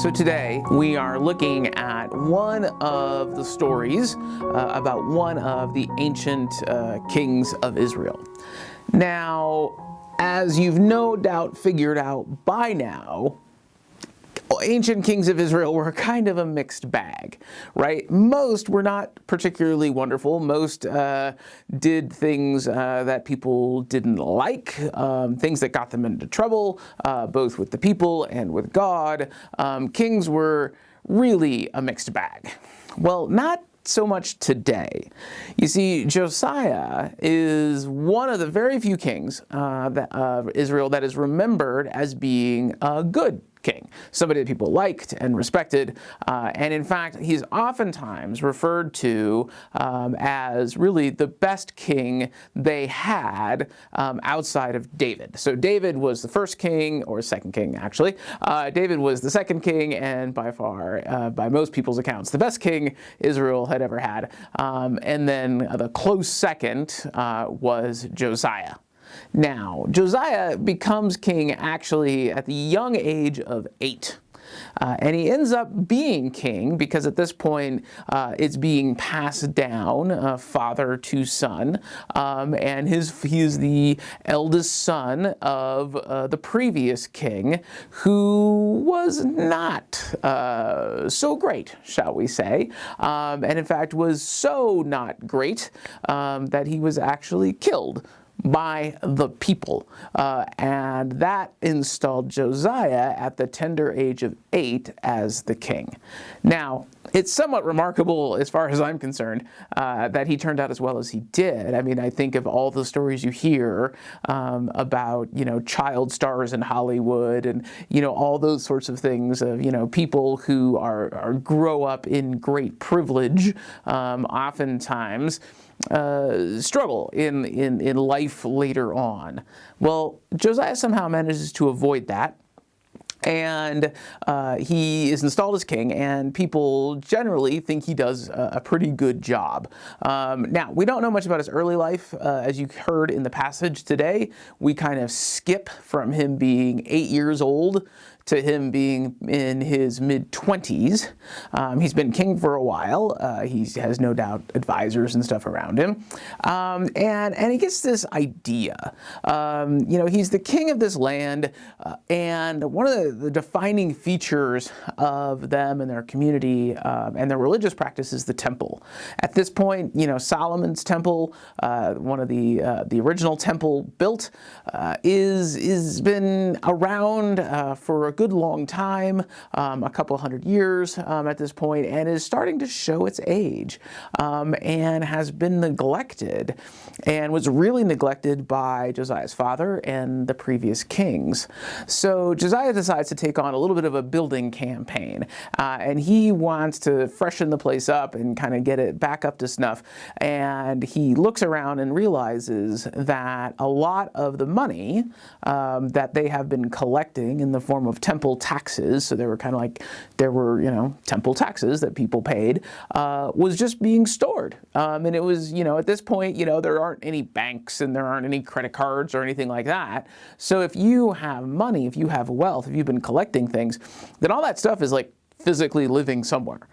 So today we are looking at one of the stories about one of the ancient kings of Israel. Now, as you've no doubt figured out by now, ancient kings of Israel were kind of a mixed bag, right? Most were not particularly wonderful. Most did things that people didn't like, things that got them into trouble, both with the people and with God. Kings were really a mixed bag. Well, not so much today. You see, Josiah is one of the very few kings of Israel that is remembered as being a good king, somebody that people liked and respected, and in fact, he's oftentimes referred to as really the best king they had outside of David. So David was the first king, or second king actually. David was the second king, and by far, by most people's accounts, the best king Israel had ever had. And then the close second was Josiah. Now, Josiah becomes king actually at the young age of 8. And he ends up being king because at this point it's being passed down father to son, and he is the eldest son of the previous king, who was not so great, shall we say, and in fact was so not great that he was actually killed by the people, and that installed Josiah at the tender age of 8 as the king. Now, it's somewhat remarkable, as far as I'm concerned, that he turned out as well as he did. I mean, I think of all the stories you hear about, child stars in Hollywood and, all those sorts of things of, people who grow up in great privilege, oftentimes struggle in life later on. Well, Josiah somehow manages to avoid that. And he is installed as king, and people generally think he does a pretty good job. Now, we don't know much about his early life. As you heard in the passage today, we kind of skip from him being 8 years old to him being in his mid-20s. He's been king for a while. He has no doubt advisors and stuff around him. And he gets this idea. He's the king of this land, and one of the defining features of them and their community and their religious practice is the temple. At this point, Solomon's temple, one of the original temple built, is been around for a good long time, a couple hundred years at this point, and is starting to show its age, and has been neglected, and was really neglected by Josiah's father and the previous kings. So Josiah decides to take on a little bit of a building campaign, and he wants to freshen the place up and kind of get it back up to snuff, and he looks around and realizes that a lot of the money that they have been collecting in the form of temple taxes, so they were kind of like, there were, temple taxes that people paid, was just being stored. And it was, at this point, there aren't any banks and there aren't any credit cards or anything like that. So if you have money, if you have wealth, if you've been collecting things, then all that stuff is like physically living somewhere.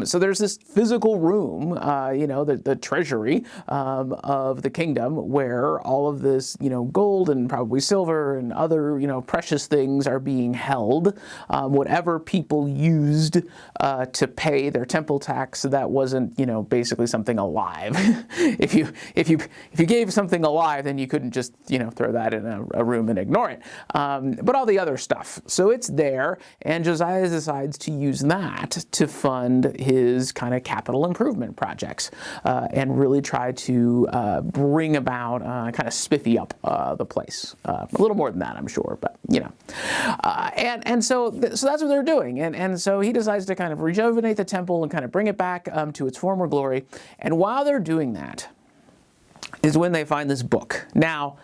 So there's this physical room, the treasury of the kingdom, where all of this, gold and probably silver and other, precious things are being held. Whatever people used to pay their temple tax that wasn't, basically something alive. If you gave something alive, then you couldn't just, throw that in a room and ignore it. But all the other stuff. So it's there, and Josiah decides to use that to fund his kind of capital improvement projects, and really try to bring about, kind of spiffy up the place. A little more than that, I'm sure, but so that's what they're doing, and so he decides to kind of rejuvenate the temple and kind of bring it back to its former glory. And while they're doing that is when they find this book. Now,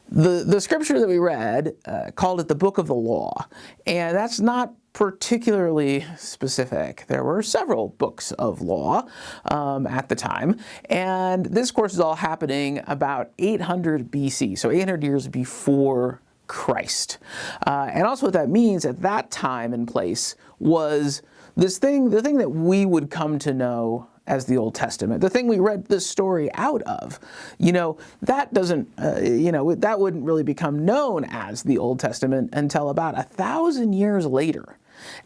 the scripture that we read called it the Book of the Law, and that's not particularly specific. There were several books of law at the time, and this course is all happening about 800 BC, so 800 years before Christ. And also what that means at that time and place was the thing that we would come to know as the Old Testament, the thing we read this story out of. That doesn't, that wouldn't really become known as the Old Testament until about 1,000 years later.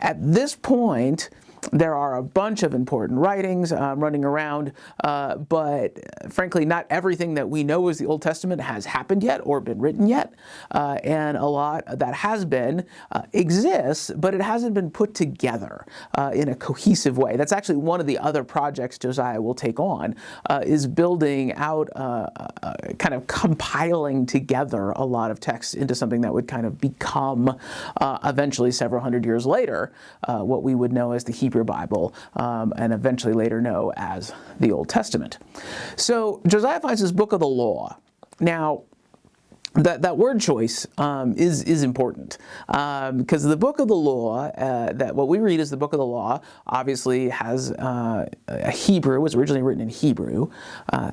At this point, there are a bunch of important writings running around, but frankly, not everything that we know as the Old Testament has happened yet or been written yet. And a lot that has been exists, but it hasn't been put together in a cohesive way. That's actually one of the other projects Josiah will take on, is building out, kind of compiling together a lot of texts into something that would kind of become, eventually several hundred years later, what we would know as the Hebrew Bible, and eventually later know as the Old Testament. So Josiah finds this book of the law. Now, that word choice is important, because the book of the law, that what we read as the book of the law, obviously has a Hebrew, was originally written in Hebrew.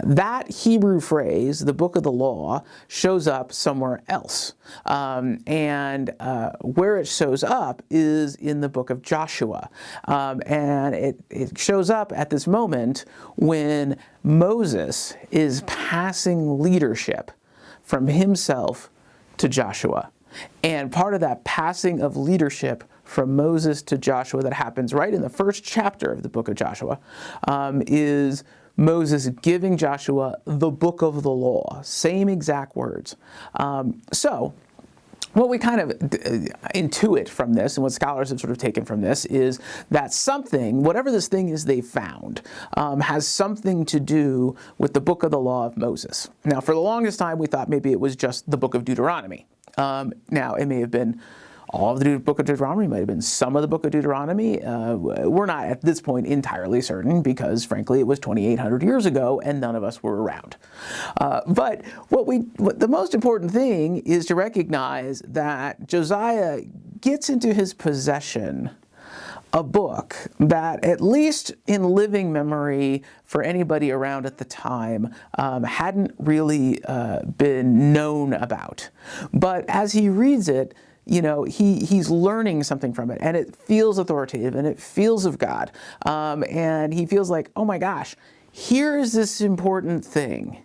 That Hebrew phrase, the book of the law, shows up somewhere else. And where it shows up is in the book of Joshua. And it shows up at this moment when Moses is passing leadership from himself to Joshua. And part of that passing of leadership from Moses to Joshua that happens right in the first chapter of the book of Joshua is Moses giving Joshua the book of the law, same exact words. So what we kind of intuit from this, and what scholars have sort of taken from this, is that something, whatever this thing is they found, has something to do with the book of the law of Moses. Now, for the longest time, we thought maybe it was just the book of Deuteronomy. Now, it may have been all of the book of Deuteronomy, might have been some of the book of Deuteronomy. We're not at this point entirely certain, because frankly it was 2,800 years ago and none of us were around. But the most important thing is to recognize that Josiah gets into his possession a book that, at least in living memory for anybody around at the time, hadn't really been known about. But as he reads it, he's learning something from it, and it feels authoritative, and it feels of God. And he feels like, oh my gosh, here's this important thing.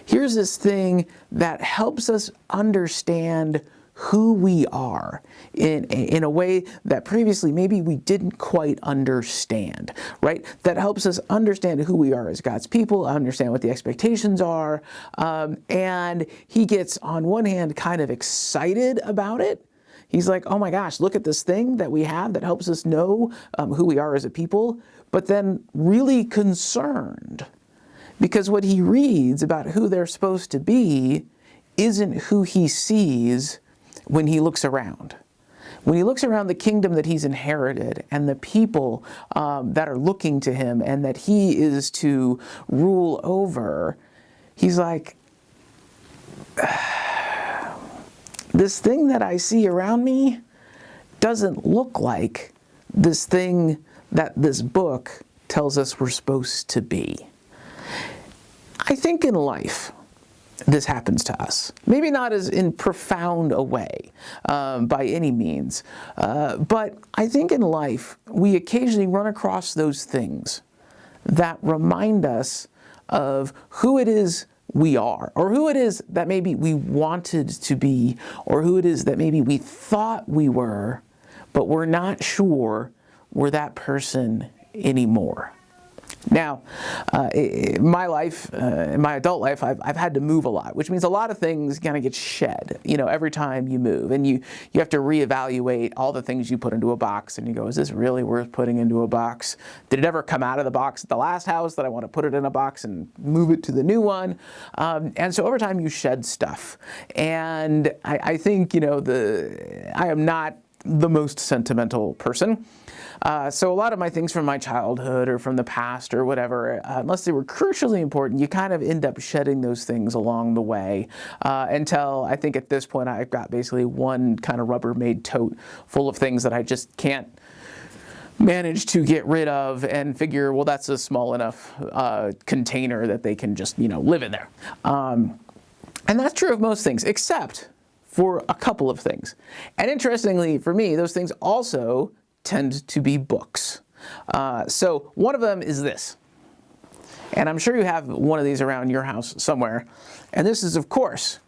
Here's this thing that helps us understand who we are in a way that previously maybe we didn't quite understand, right? That helps us understand who we are as God's people, understand what the expectations are. And he gets, on one hand, kind of excited about it. He's like, oh my gosh, look at this thing that we have that helps us know who we are as a people, but then really concerned, because what he reads about who they're supposed to be isn't who he sees when he looks around. When he looks around the kingdom that he's inherited and the people that are looking to him and that he is to rule over, he's like, this thing that I see around me doesn't look like this thing that this book tells us we're supposed to be. I think in life, this happens to us. Maybe not as in profound a way, by any means, but I think in life, we occasionally run across those things that remind us of who it is we are, or who it is that maybe we wanted to be, or who it is that maybe we thought we were, but we're not sure we're that person anymore. Now, in my life, in my adult life, I've had to move a lot, which means a lot of things kind of get shed, every time you move. And you have to reevaluate all the things you put into a box, and you go, is this really worth putting into a box? Did it ever come out of the box at the last house that I want to put it in a box and move it to the new one? And so over time you shed stuff. And I think, I am not the most sentimental person. So a lot of my things from my childhood or from the past or whatever, unless they were crucially important, you kind of end up shedding those things along the way, until I think at this point I've got basically one kind of Rubbermaid tote full of things that I just can't manage to get rid of and figure, well, that's a small enough container that they can just, live in there. And that's true of most things, except for a couple of things. And interestingly for me, those things also tend to be books. So one of them is this. And I'm sure you have one of these around your house somewhere. And this is, of course,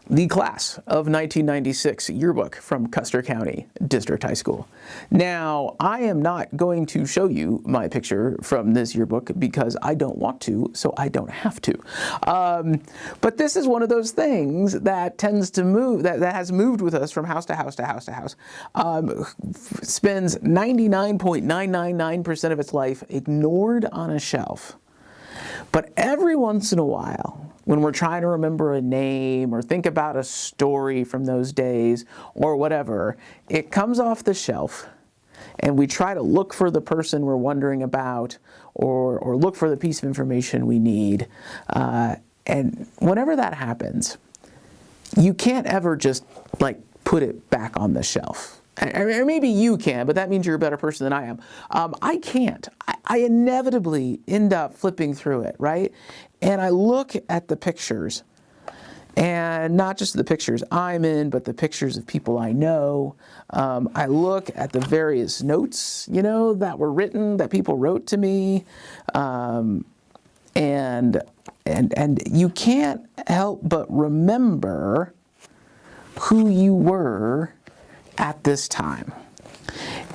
the class of 1996 yearbook from Custer County District High School. Now, I am not going to show you my picture from this yearbook because I don't want to, so I don't have to. But this is one of those things that tends to move, that has moved with us from house to house to house to house, spends 99.999% of its life ignored on a shelf. But every once in a while, when we're trying to remember a name or think about a story from those days or whatever, it comes off the shelf and we try to look for the person we're wondering about or look for the piece of information we need. And whenever that happens, you can't ever just like put it back on the shelf. Or maybe you can, but that means you're a better person than I am. I can't. I inevitably end up flipping through it, right? And I look at the pictures, and not just the pictures I'm in, but the pictures of people I know. I look at the various notes, that were written, that people wrote to me, and you can't help but remember who you were at this time.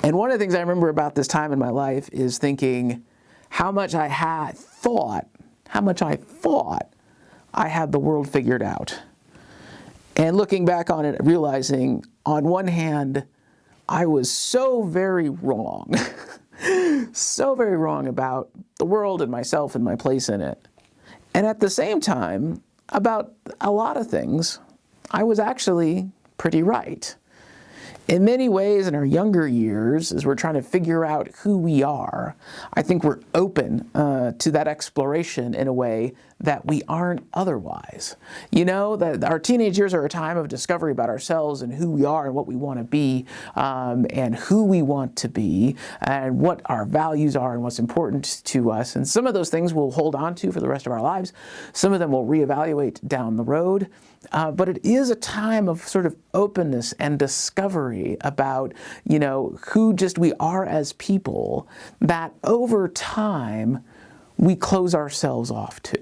And one of the things I remember about this time in my life is thinking how much I thought I had the world figured out. And looking back on it, realizing on one hand, I was so very wrong, so very wrong about the world and myself and my place in it. And at the same time, about a lot of things, I was actually pretty right. In many ways, in our younger years, as we're trying to figure out who we are, I think we're open to that exploration in a way that we aren't otherwise. That our teenage years are a time of discovery about ourselves and who we are and what we want to be, and who we want to be, and what our values are and what's important to us. And some of those things we'll hold on to for the rest of our lives. Some of them we'll reevaluate down the road. But it is a time of sort of openness and discovery about, who just we are as people that over time we close ourselves off to.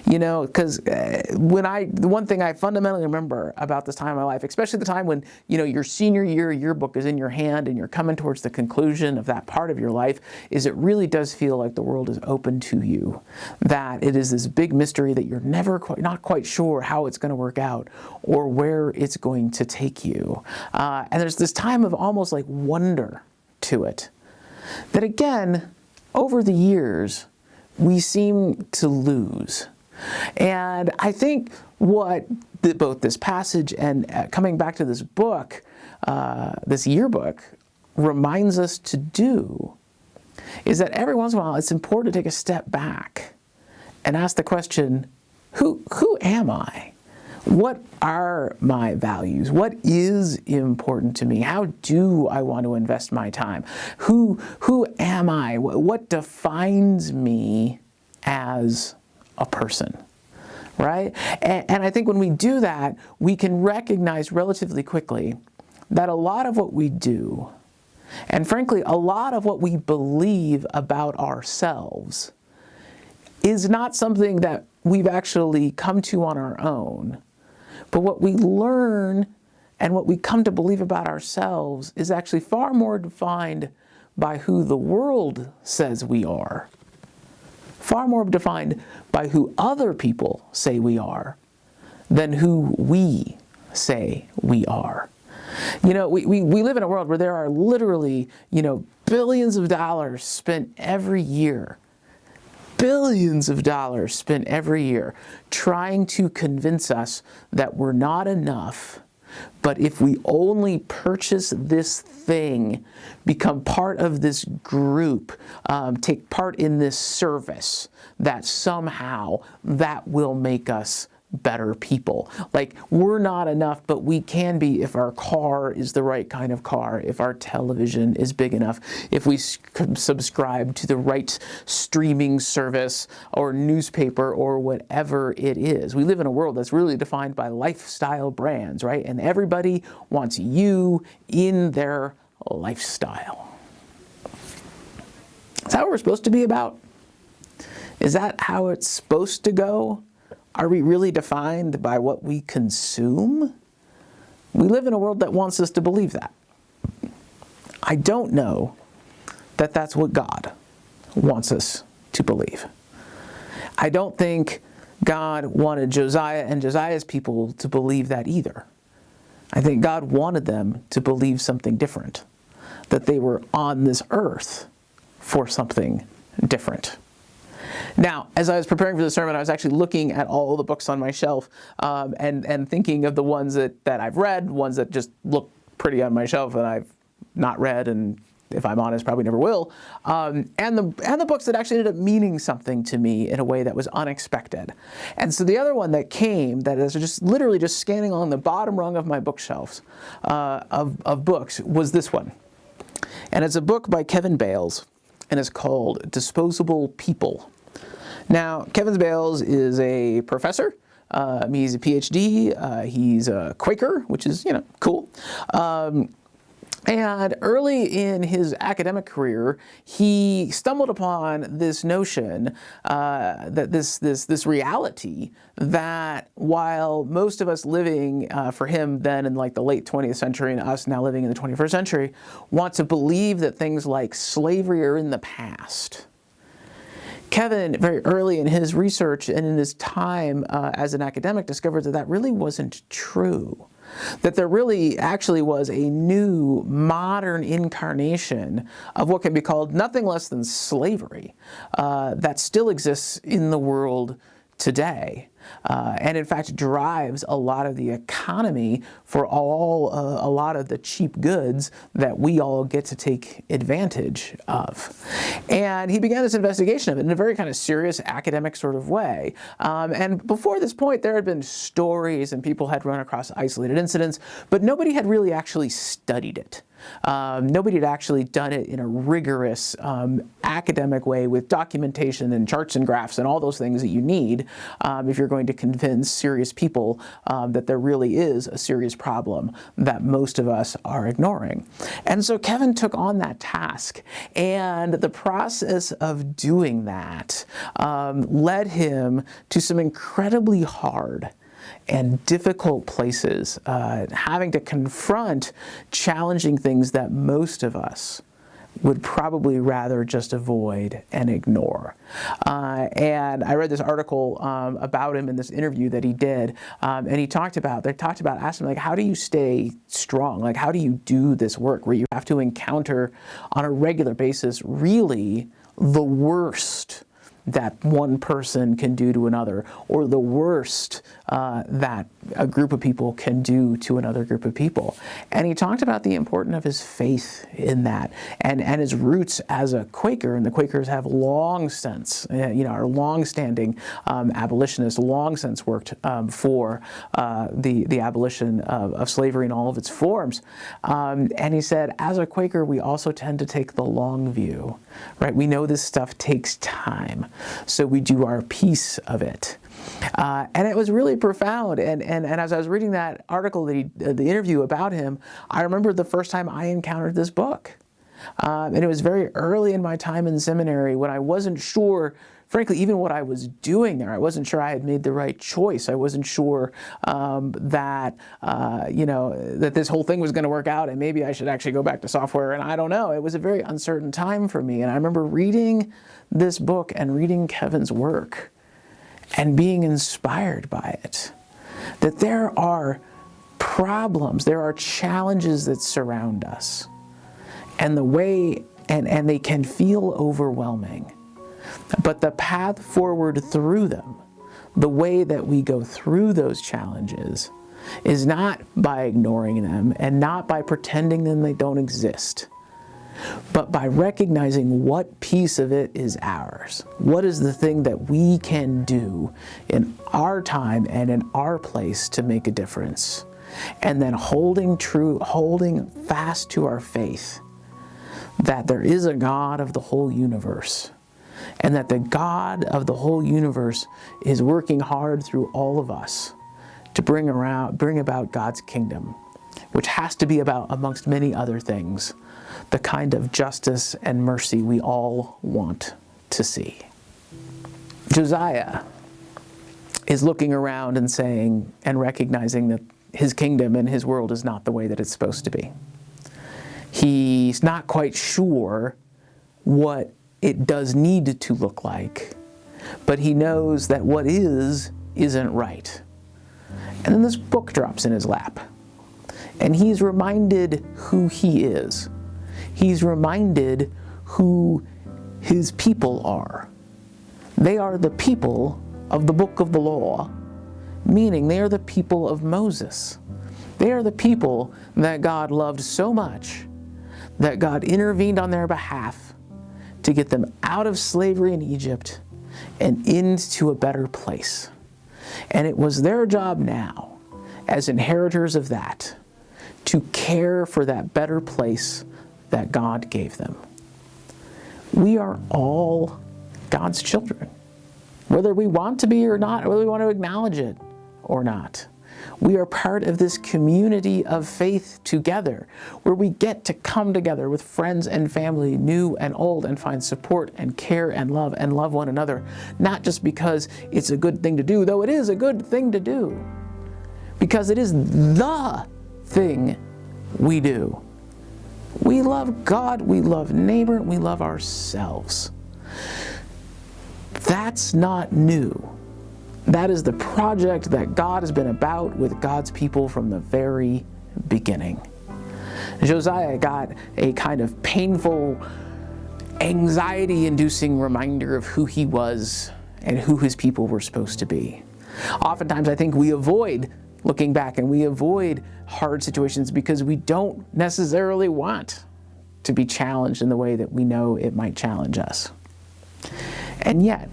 Because the one thing I fundamentally remember about this time in my life, especially the time when, your senior year yearbook is in your hand and you're coming towards the conclusion of that part of your life, is it really does feel like the world is open to you. That it is this big mystery that you're not quite sure how it's going to work out or where it's going to take you. And there's this time of almost like wonder to it. That again, over the years, we seem to lose. And I think what both this passage and coming back to this book, this yearbook, reminds us to do is that every once in a while it's important to take a step back and ask the question, who am I? What are my values? What is important to me? How do I want to invest my time? Who am I? What defines me as a person? Right? And I think when we do that, we can recognize relatively quickly that a lot of what we do, and frankly, a lot of what we believe about ourselves, is not something that we've actually come to on our own. But what we learn and what we come to believe about ourselves is actually far more defined by who the world says we are, far more defined by who other people say we are, than who we say we are. We live in a world where there are literally, billions of dollars spent every year. Billions of dollars spent every year trying to convince us that we're not enough, but if we only purchase this thing, become part of this group, take part in this service, that somehow that will make us better people. Like, we're not enough, but we can be if our car is the right kind of car, if our television is big enough, if we subscribe to the right streaming service or newspaper or whatever it is. We live in a world that's really defined by lifestyle brands, right? And everybody wants you in their lifestyle. Is that what we're supposed to be about? Is that how it's supposed to go? Are we really defined by what we consume? We live in a world that wants us to believe that. I don't know that that's what God wants us to believe. I don't think God wanted Josiah and Josiah's people to believe that either. I think God wanted them to believe something different, that they were on this earth for something different. Now, as I was preparing for the sermon, I was actually looking at all the books on my shelf and thinking of the ones that I've read, ones that just look pretty on my shelf that I've not read, and if I'm honest, probably never will, and the books that actually ended up meaning something to me in a way that was unexpected. And so the other one that came, that is just literally just scanning along the bottom rung of my bookshelves of books, was this one. And it's a book by Kevin Bales, and it's called Disposable People. Now, Kevin Bales is a professor. He's a PhD. He's a Quaker, which is, cool. And early in his academic career, he stumbled upon this notion that this reality that while most of us living for him then in like the late 20th century and us now living in the 21st century want to believe that things like slavery are in the past. Kevin, very early in his research and in his time as an academic, discovered that really wasn't true. That there really actually was a new modern incarnation of what can be called nothing less than slavery that still exists in the world today. And in fact drives a lot of the economy for a lot of the cheap goods that we all get to take advantage of. And he began this investigation of it in a very kind of serious academic sort of way. And before this point, there had been stories and people had run across isolated incidents, but nobody had really actually studied it. Nobody had actually done it in a rigorous academic way with documentation and charts and graphs and all those things that you need if you're going to convince serious people that there really is a serious problem that most of us are ignoring. And so Kevin took on that task, and the process of doing that led him to some incredibly hard and difficult places, having to confront challenging things that most of us would probably rather just avoid and ignore. And I read this article about him in this interview that he did, and they talked about asking him, like, how do you stay strong? Like, how do you do this work where you have to encounter on a regular basis really the worst that one person can do to another, or the worst that a group of people can do to another group of people. And he talked about the importance of his faith in that, and his roots as a Quaker. And the Quakers have long since, are long-standing abolitionists, long since worked for the abolition of slavery in all of its forms. And he said, as a Quaker, we also tend to take the long view, right? We know this stuff takes time, so we do our piece of it. And it was really profound. And as I was reading that article, the interview about him, I remember the first time I encountered this book. And it was very early in my time in seminary when I wasn't sure, frankly, even what I was doing there. I wasn't sure I had made the right choice. I wasn't sure that this whole thing was going to work out, and maybe I should actually go back to software. And I don't know. It was a very uncertain time for me. And I remember reading this book and reading Kevin's work and being inspired by it. That there are problems, there are challenges that surround us. And and they can feel overwhelming. But the path forward through them, the way that we go through those challenges, is not by ignoring them and not by pretending that they don't exist, but by recognizing what piece of it is ours. What is the thing that we can do in our time and in our place to make a difference? And then holding fast to our faith that there is a God of the whole universe, and that the God of the whole universe is working hard through all of us to bring about God's kingdom, which has to be about, amongst many other things, the kind of justice and mercy we all want to see. Josiah is looking around and saying and recognizing that his kingdom and his world is not the way that it's supposed to be. He's not quite sure what it does need to look like, but he knows that what isn't right. And then this book drops in his lap, and he's reminded who he is. He's reminded who his people are. They are the people of the book of the law, meaning they are the people of Moses. They are the people that God loved so much that God intervened on their behalf to get them out of slavery in Egypt and into a better place. And it was their job now, as inheritors of that, to care for that better place that God gave them. We are all God's children, whether we want to be or not, whether we want to acknowledge it or not. We are part of this community of faith together, where we get to come together with friends and family, new and old, and find support and care and love one another, not just because it's a good thing to do, though it is a good thing to do, because it is the thing we do. We love God, we love neighbor, and we love ourselves. That's not new. That is the project that God has been about with God's people from the very beginning. Josiah got a kind of painful, anxiety-inducing reminder of who he was and who his people were supposed to be. Oftentimes, I think we avoid looking back and we avoid hard situations because we don't necessarily want to be challenged in the way that we know it might challenge us. And yet,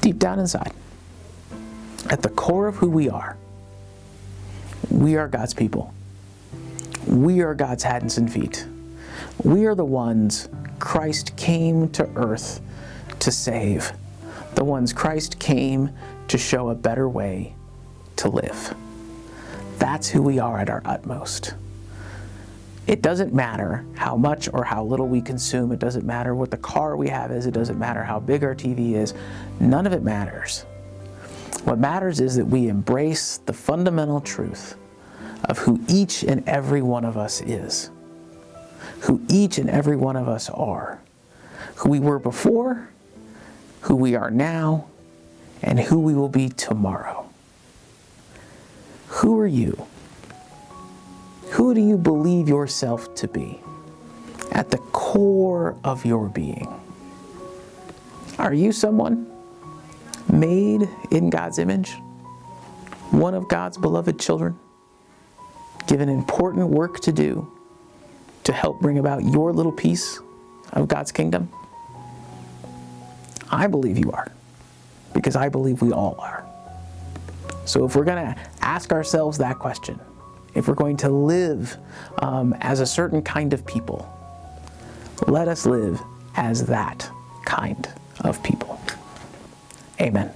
deep down inside, at the core of who we are God's people. We are God's hands and feet. We are the ones Christ came to earth to save. The ones Christ came to show a better way to live. That's who we are at our utmost. It doesn't matter how much or how little we consume. It doesn't matter what the car we have is. It doesn't matter how big our TV is. None of it matters. What matters is that we embrace the fundamental truth of who each and every one of us is, who each and every one of us are, who we were before, who we are now, and who we will be tomorrow. Who are you? Who do you believe yourself to be at the core of your being? Are you someone made in God's image, one of God's beloved children, given important work to do to help bring about your little piece of God's kingdom? I believe you are, because I believe we all are. So if we're going to ask ourselves that question, if we're going to live as a certain kind of people, let us live as that kind of people. Amen.